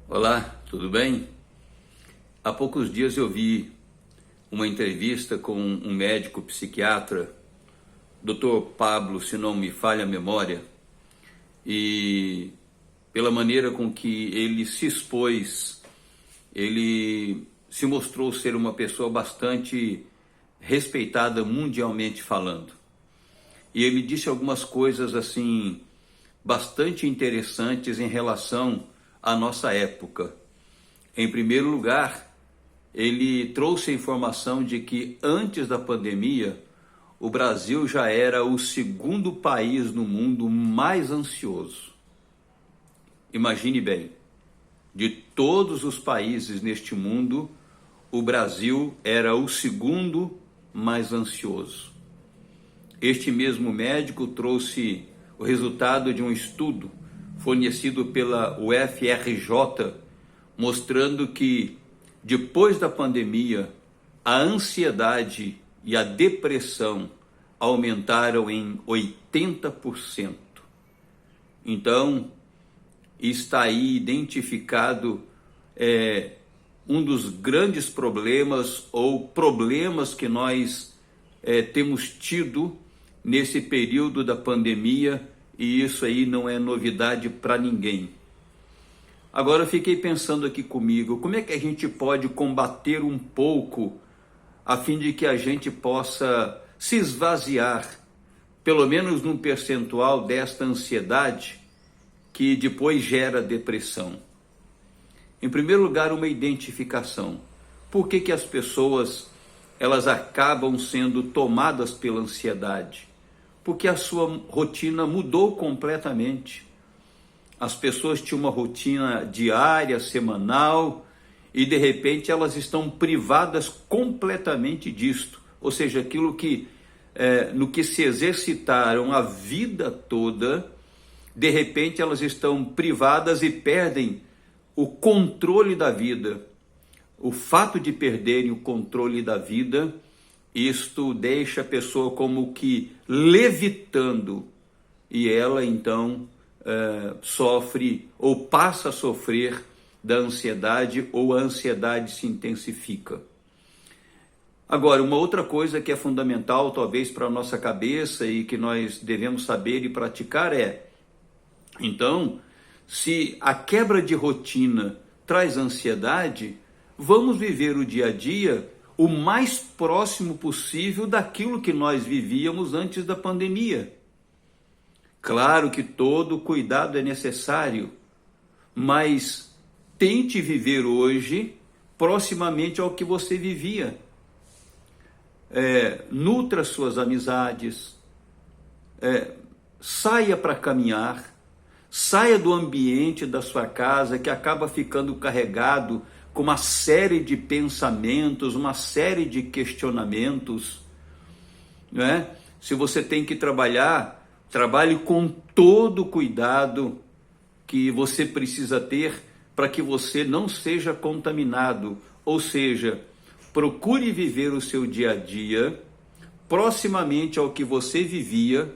Olá, tudo bem? Há poucos dias eu vi uma entrevista com um médico psiquiatra, Dr. Pablo, se não me falha a memória, e pela maneira com que ele se expôs, ele se mostrou ser uma pessoa bastante respeitada mundialmente falando. E ele disse algumas coisas assim bastante interessantes em relação à nossa época. Em primeiro lugar, ele trouxe a informação de que antes da pandemia, o Brasil já era o segundo país no mundo mais ansioso. Imagine bem, de todos os países neste mundo, o Brasil era o segundo mais ansioso. Este mesmo médico trouxe o resultado de um estudo fornecido pela UFRJ, mostrando que depois da pandemia, a ansiedade e a depressão aumentaram em 80%. Então, está aí identificado um dos grandes problemas ou problemas que nós temos tido nesse período da pandemia, e isso aí não é novidade para ninguém. Agora eu fiquei pensando aqui comigo, como é que a gente pode combater um pouco a fim de que a gente possa se esvaziar, pelo menos num percentual desta ansiedade que depois gera depressão? Em primeiro lugar, uma identificação. Por que as pessoas elas acabam sendo tomadas pela ansiedade? Porque a sua rotina mudou completamente. As pessoas tinham uma rotina diária, semanal, e de repente elas estão privadas completamente disto. Ou seja, aquilo que no que se exercitaram a vida toda, de repente elas estão privadas e perdem o controle da vida. O fato de perderem o controle da vida, isto deixa a pessoa como que levitando, e ela então sofre ou passa a sofrer da ansiedade, ou a ansiedade se intensifica. Agora, uma outra coisa que é fundamental talvez para a nossa cabeça e que nós devemos saber e praticar então, se a quebra de rotina traz ansiedade, vamos viver o dia a dia o mais próximo possível daquilo que nós vivíamos antes da pandemia. Claro que todo cuidado é necessário, mas tente viver hoje proximamente ao que você vivia. Nutra suas amizades, saia para caminhar, saia do ambiente da sua casa que acaba ficando carregado com uma série de pensamentos, uma série de questionamentos, não é? Se você tem que trabalhar, trabalhe com todo o cuidado que você precisa ter para que você não seja contaminado. Ou seja, procure viver o seu dia a dia proximamente ao que você vivia,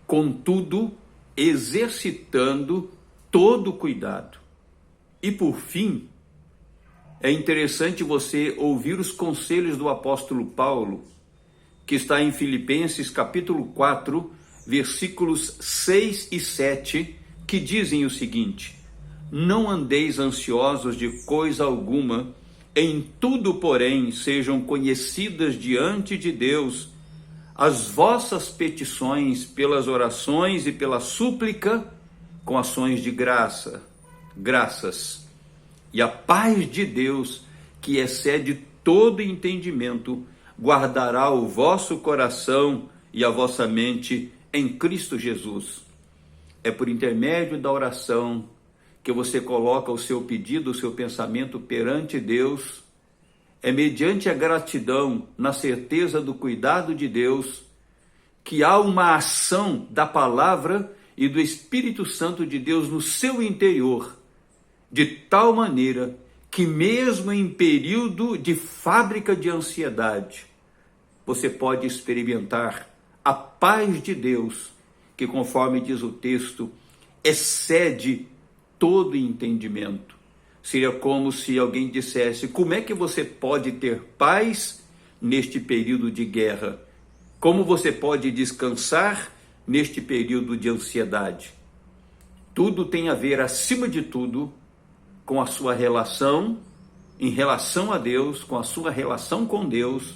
contudo, exercitando todo o cuidado. E por fim, é interessante você ouvir os conselhos do apóstolo Paulo, que está em Filipenses capítulo 4, versículos 6 e 7, que dizem o seguinte: não andeis ansiosos de coisa alguma, em tudo, porém, sejam conhecidas diante de Deus as vossas petições pelas orações e pela súplica, com ações de graças. E a paz de Deus, que excede todo entendimento, guardará o vosso coração e a vossa mente em Cristo Jesus. É por intermédio da oração que você coloca o seu pedido, o seu pensamento perante Deus. É mediante a gratidão, na certeza do cuidado de Deus, que há uma ação da palavra e do Espírito Santo de Deus no seu interior, de tal maneira que mesmo em período de fábrica de ansiedade, você pode experimentar a paz de Deus, que, conforme diz o texto, excede todo entendimento. Seria como se alguém dissesse: como é que você pode ter paz neste período de guerra? Como você pode descansar neste período de ansiedade? Tudo tem a ver, acima de tudo, com a sua relação, em relação a Deus, com a sua relação com Deus,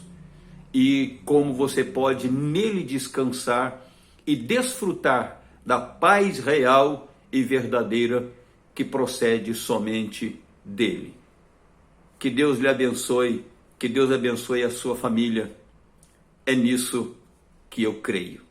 e como você pode nele descansar e desfrutar da paz real e verdadeira que procede somente dele. Que Deus lhe abençoe, que Deus abençoe a sua família. É nisso que eu creio.